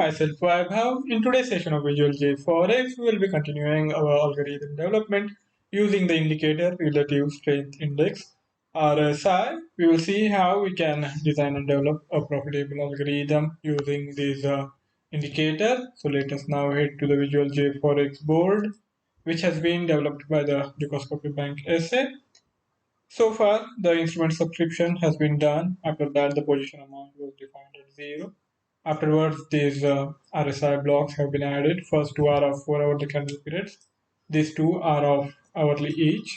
myself Vaibhav. In today's session of Visual JForex, we will be continuing our algorithm development using the indicator Relative Strength Index (RSI). We will see how we can design and develop a profitable algorithm using this indicator. So let us now head to the Visual JForex board, which has been developed by the Dukascopy Bank SA. So far, the instrument subscription has been done. After that, the position amount was defined at 0. Afterwards, these RSI blocks have been added. First two are of 4-hourly candle periods. These two are of hourly each.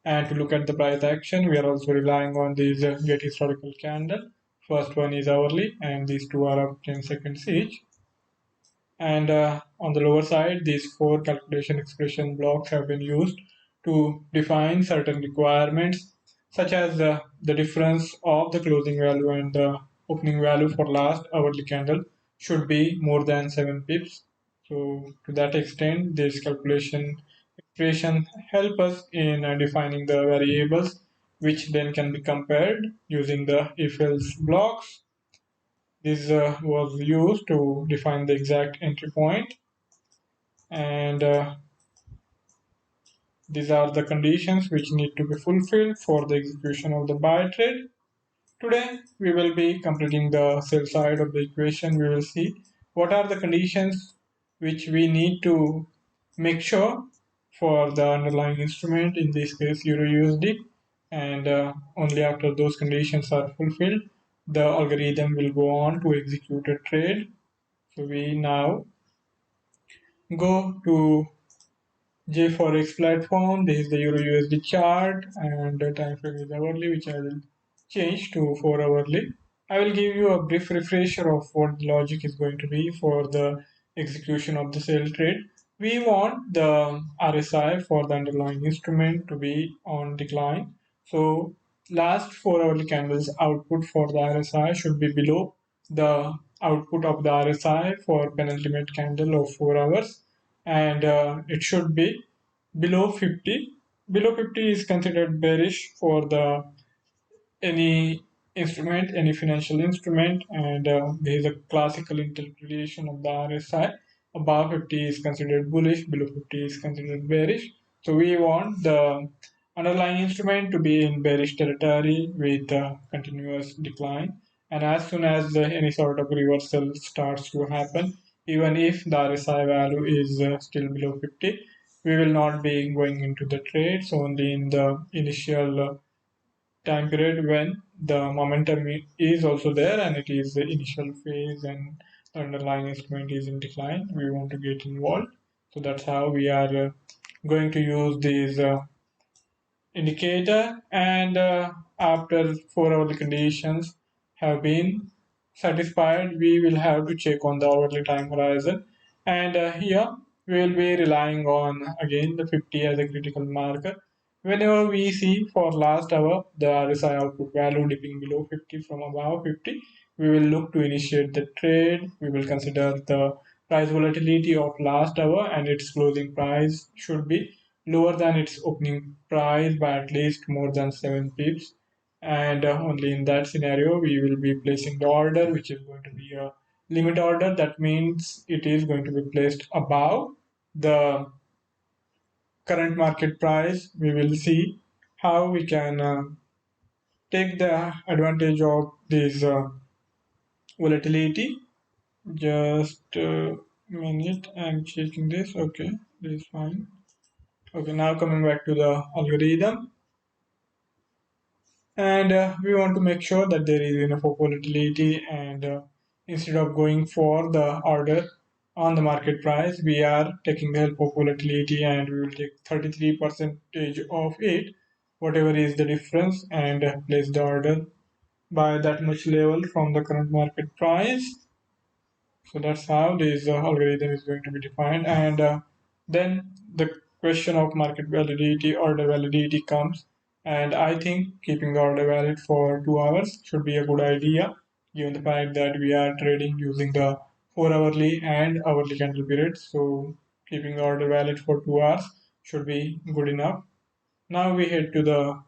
And to look at the price action, we are also relying on these get historical candle. First one is hourly, and these two are of 10 seconds each. And on the lower side, these 4 calculation expression blocks have been used to define certain requirements, such as the difference of the closing value and the opening value for last hourly candle should be more than 7 pips. So to that extent, this calculation expression help us in defining the variables, which then can be compared using the if-else blocks. This was used to define the exact entry point, and these are the conditions which need to be fulfilled for the execution of the buy trade. Today, we will be completing the sell side of the equation. We will see what are the conditions which we need to make sure for the underlying instrument, in this case Euro USD, and only after those conditions are fulfilled, the algorithm will go on to execute a trade. So we now go to JForex platform. This is the Euro USD chart, and the time frame is hourly, which I will change to 4 hourly. I will give you a brief refresher of what the logic is going to be for the execution of the sell trade. We want the RSI for the underlying instrument to be on decline. So last 4 hourly candles output for the RSI should be below the output of the RSI for penultimate candle of 4 hours, and it should be below 50. Below 50 is considered bearish for the any instrument, any financial instrument, and there is a classical interpretation of the RSI. Above 50 is considered bullish, below 50 is considered bearish. So we want the underlying instrument to be in bearish territory with continuous decline. And as soon as any sort of reversal starts to happen, even if the RSI value is still below 50, we will not be going into the trades. Only in the initial time period when the momentum is also there and it is the initial phase and the underlying instrument is in decline, we want to get involved. So that's how we are going to use this indicator, and after 4 hourly conditions have been satisfied, we will have to check on the hourly time horizon, and here we will be relying on again the 50 as a critical marker. Whenever we see for last hour the RSI output value dipping below 50 from above 50, we will look to initiate the trade. We will consider the price volatility of last hour, and its closing price should be lower than its opening price by at least more than 7 pips. And only in that scenario we will be placing the order, which is going to be a limit order. That means it is going to be placed above the current market price. We will see how we can take the advantage of this volatility. Just a minute, I'm checking this. Okay, this is fine. Okay, now coming back to the algorithm, and we want to make sure that there is enough of volatility, and instead of going for the order on the market price, we are taking the help of volatility, and we will take 33% of it, whatever is the difference, and place the order by that much level from the current market price. So that's how this algorithm is going to be defined, and then the question of market validity, order validity comes, and I think keeping the order valid for 2 hours should be a good idea, given the fact that we are trading using the 4 hourly and hourly candle periods. So keeping the order valid for 2 hours should be good enough. Now we head to the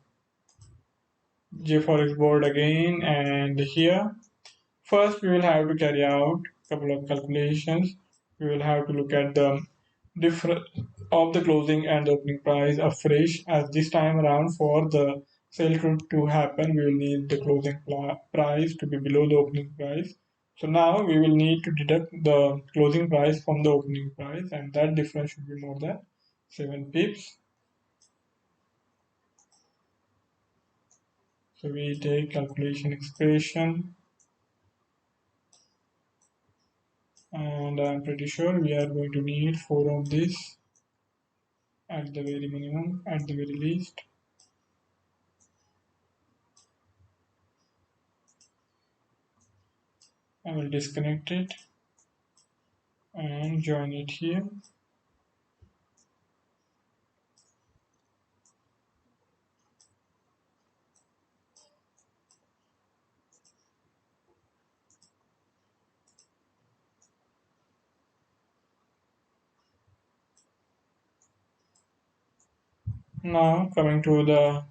JForex board again, and here first we will have to carry out couple of calculations. We will have to look at the difference of the closing and the opening price afresh, as this time around for the sale to happen we will need the closing price to be below the opening price. So now we will need to deduct the closing price from the opening price, and that difference should be more than 7 pips. So we take calculation expression, and I'm pretty sure we are going to need 4 of this at the very minimum, at the very least. I will disconnect it and join it here. Now coming to the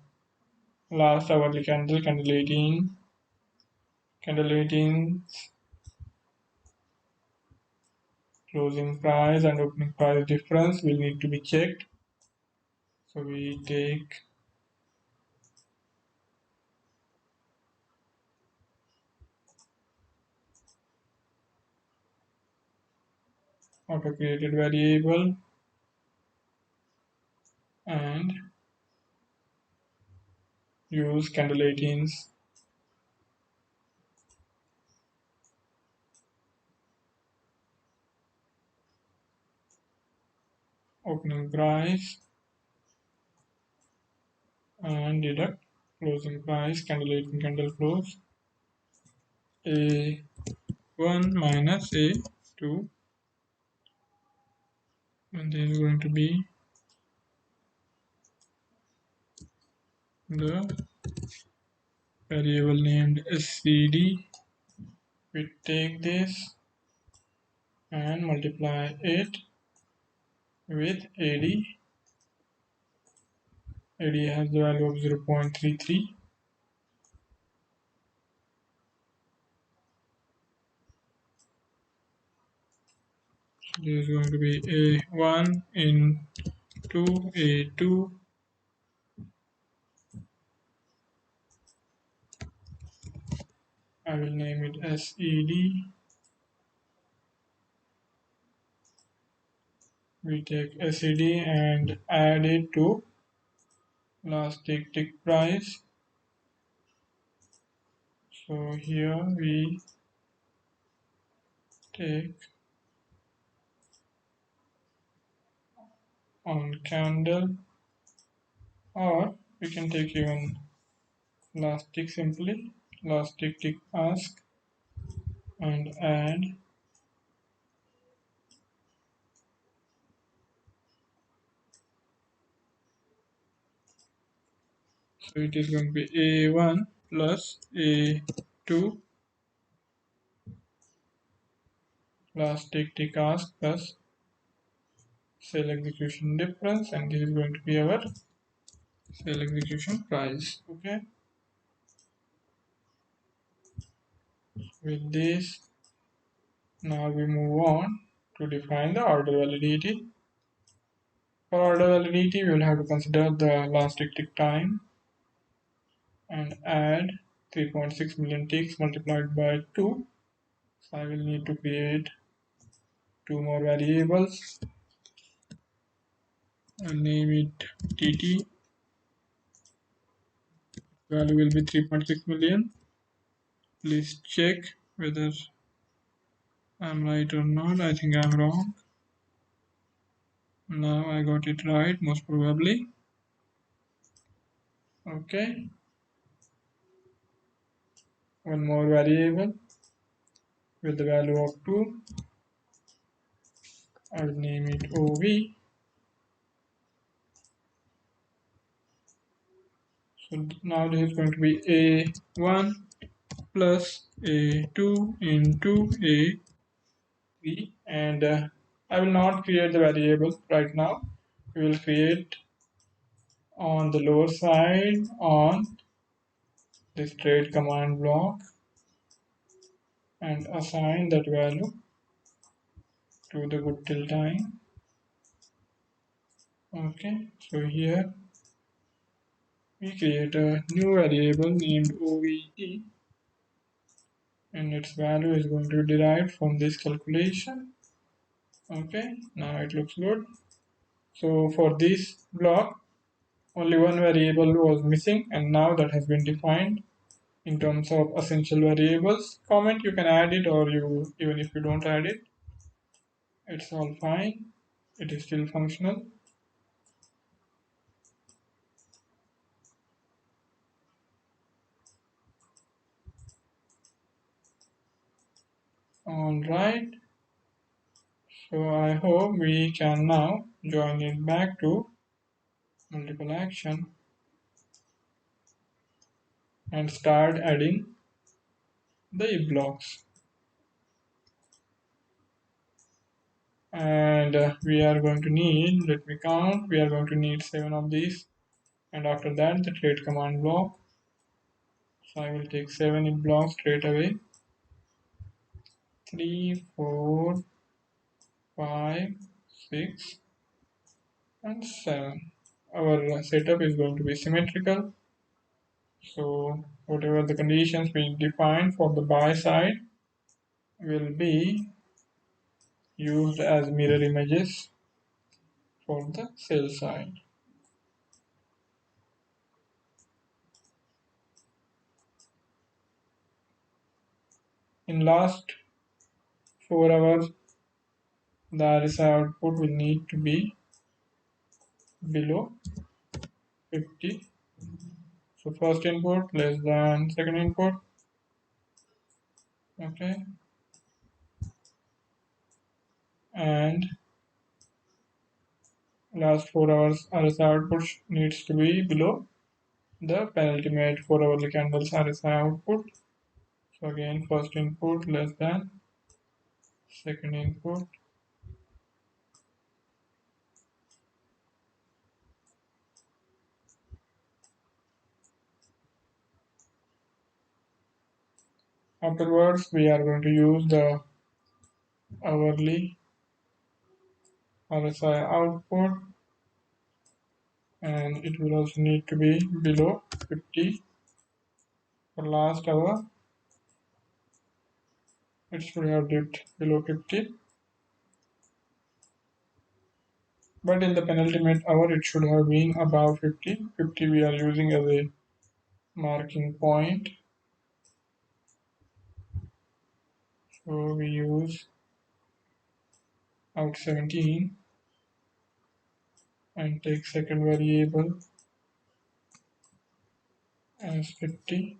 last hourly candle, candle 18, closing price and opening price difference will need to be checked. So we take auto created variable and use candle 18's opening price and deduct closing price, candle 18 candle close, A1 minus A2, and this is going to be the variable named SCD. We take this and multiply it with AD. AD has the value of 0.33. This is going to be A1 into A2 I will name it SED. We take SED and add it to last tick price. So here we take on candle, or we can take even last tick simply, last tick ask, and add. So it is going to be A1 plus A2 last tick ask plus sale execution difference, and this is going to be our sale execution price. Okay, with this now we move on to define the order validity. For order validity we will have to consider the last tick time and add 3.6 million ticks multiplied by 2. So I will need to create 2 more variables and name it TT. Value will be 3.6 million. Please check whether I'm right or not. I think I'm wrong. Now I got it right, most probably. Okay. One more variable with the value of 2. I will name it OV. So now this is going to be A1 plus A2 into A3, and I will not create the variable right now. We will create on the lower side on this trade command block and assign that value to the good till time. Okay, so here we create a new variable named OVT, and its value is going to be derived from this calculation. Okay, now it looks good. So for this block, only one variable was missing, and now that has been defined in terms of essential variables. Comment, you can add it, or you even if you don't add it, it's all fine. It is still functional. All right. So I hope we can now join it back to multiple action and start adding the if blocks. And we are going to need, let me count, we are going to need 7 of these, and after that the trade command block. So I will take 7 if blocks straight away. 3, 4, 5, 6, and 7. Our setup is going to be symmetrical, so whatever the conditions we define for the buy side will be used as mirror images for the sell side. In last 4 hours, the RSI output will need to be below 50. So first input less than second input. Okay, and last 4 hours RSI output needs to be below the penultimate 4 hourly candles RSI output. So again, first input less than second input. Afterwards, we are going to use the hourly RSI output, and it will also need to be below 50. For last hour, it should have dipped below 50, but in the penultimate hour it should have been above 50. 50 we are using as a marking point, so we use out 17 and take second variable as 50.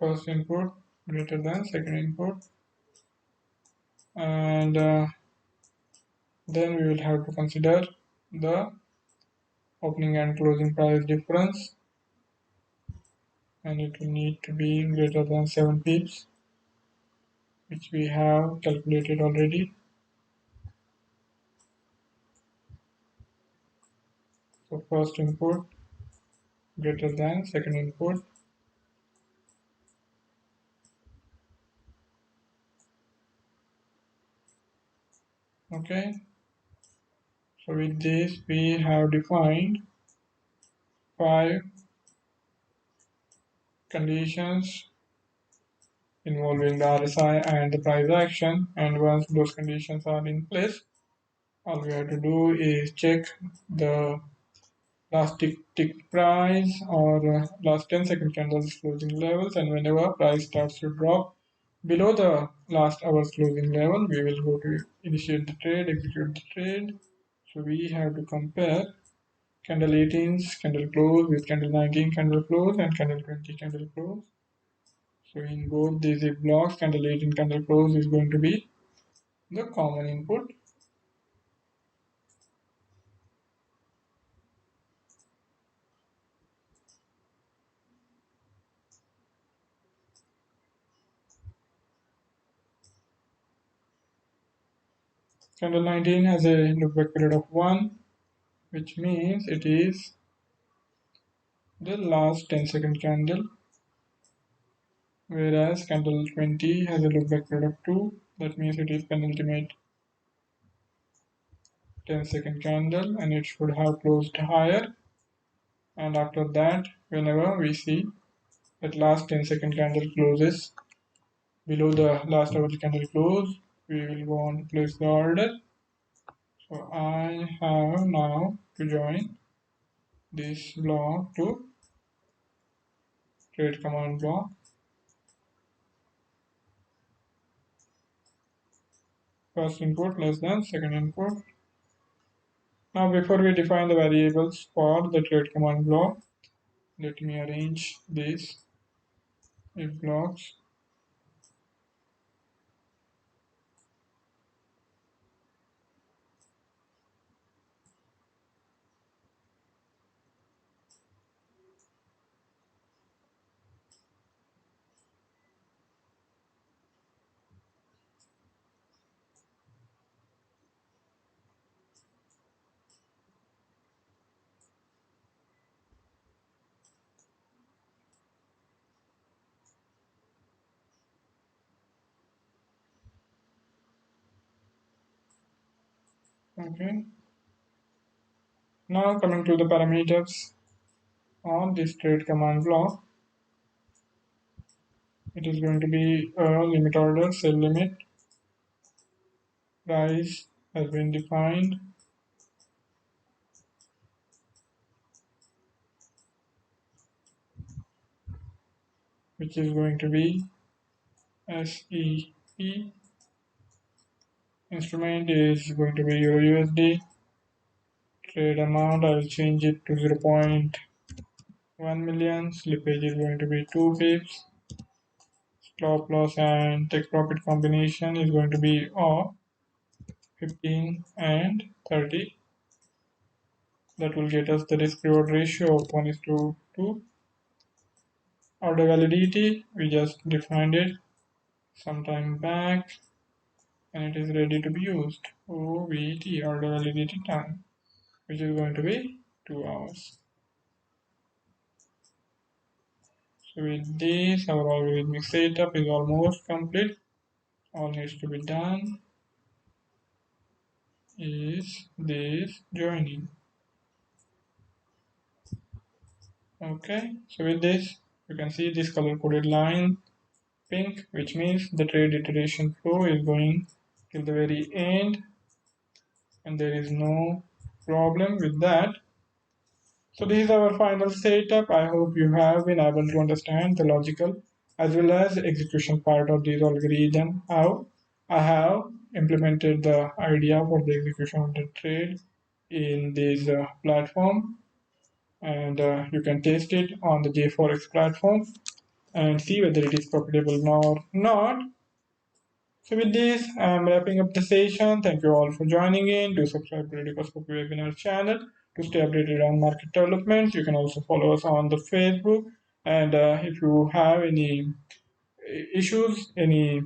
First input greater than second input, and then we will have to consider the opening and closing price difference, and it will need to be greater than 7 pips, which we have calculated already. So first input greater than second input. Okay, so with this we have defined 5 conditions involving the RSI and the price action, and once those conditions are in place, all we have to do is check the last tick price or last 10-second candles closing levels, and whenever price starts to drop below the last hour's closing level, we will go to initiate the trade, execute the trade. So we have to compare candle 18's candle close with candle 19 candle close and candle 20 candle close. So in both these blocks, candle 18 candle close is going to be the common input. Candle 19 has a lookback period of 1, which means it is the last 10-second candle whereas candle 20 has a look back period of 2. That means it is penultimate 10-second candle and it should have closed higher. And after that, whenever we see that last 10-second candle closes below the last hourly candle close, we will go on to place the order. So I have now to join this block to trade command block. First input less than second input. Now before we define the variables for the trade command block, let me arrange these if blocks. Okay. Now coming to the parameters on this trade command block, it is going to be a limit order, sell limit, price has been defined, which is going to be SEP. Instrument is going to be Euro USD. Trade amount, I will change it to 0.1 million. Slippage is going to be 2 pips. Stop loss and take profit combination is going to be of 15 and 30. That will get us the risk reward ratio of 1:2. Order validity, we just defined it some time back and it is ready to be used. OVT, order validity time, which is going to be 2 hours. So with this, our algorithmic setup is almost complete. All needs to be done is this joining. Okay, so with this, you can see this color coded line pink, which means the trade iteration flow is going till the very end and there is no problem with that. So this is our final setup. I hope you have been able to understand the logical as well as execution part of this algorithm, how I have implemented the idea for the execution of the trade in this platform, and you can test it on the JForex platform and see whether it is profitable or not. So with this, I'm wrapping up the session. Thank you all for joining in. Do subscribe to the Dukascopy webinar channel to stay updated on market developments. You can also follow us on the Facebook. And if you have any issues, any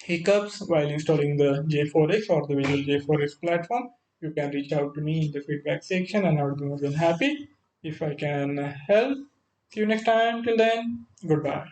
hiccups while installing the JForex or the Visual JForex platform, you can reach out to me in the feedback section and I would be more than happy if I can help. See you next time. Till then, goodbye.